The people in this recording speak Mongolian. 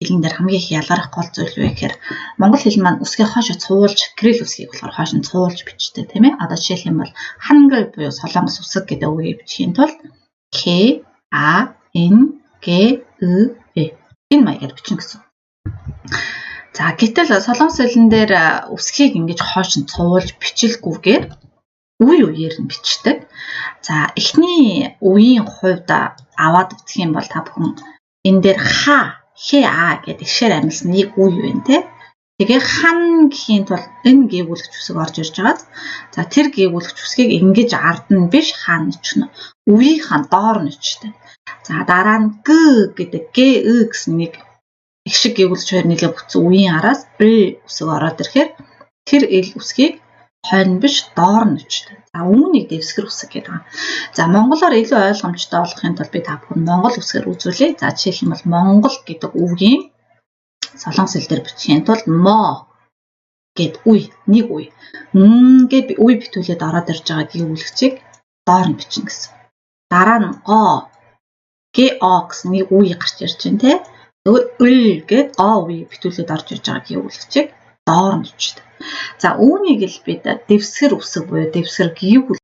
хэлэн дээр хамгийн их ялгарх гол зүйл юу гэхээр монгол хэл маань үсгээ хойшоо цуулж кирилл үсгийг болохоор хойш нь цуулж бичдэг тийм ээ. Одоо жишээлх юм бол хангал буюу солонгос үсэг гэдэг үгийг бичихийн тулд K A N G U E энэ маягаар бичин гэсэн. За гэтэл солонгос хэлэн дээр үсгийг ингэж хойш нь цуулж бичихгүйгээр үе үеэр нь бичдэг. За эхний үеийн хувьд аваад үзэх юм бол та бүхэн энэ дээр ха гэдэг ихшээр амьсан нэг үе байна те. Тэгээ хан гэхийн тулд энэ гээгүүлэгч үсэг орж ирж байгаа. За тэр гээгүүлэгч үсгийг ингэж ард нь биш хаана ичнэ. Үеийнхэн доор нь ичдэг. За дараа нь г гэдэг гэсэн нэг их шиг гээгүүлэгч хоёр нийлээ бүтсэн үеийн араас үсэг ороод ирэхээр тэр эл үсгийг хойно биш доор нь ичдэг. За үүнийг дэвсгэр үсэг гэдэг байна. За монголоор илүү ойлгомжтой болгохын тулд би та бүхэн монгол үсгээр үзүүлье. За жишээлх юм бол монгол гэдэг үгийн солонгос хэл дээр бичихийн тулд мо гэд үе нэг үе. Гэд үе битүүлээд ороод ирж байгаа гээгүүлэгчийг доор нь бичнэ гэсэн. Дараа нь гэсэн нэг үе гарч ирж байна те. Нөгөө гэд үе битүүлээд орж ирж байгаа гээгүүлэгчийг доор нь бичдэг. За үүнийг л бид дэвсгэр үсэг буюу дэвсгэр гээгүүл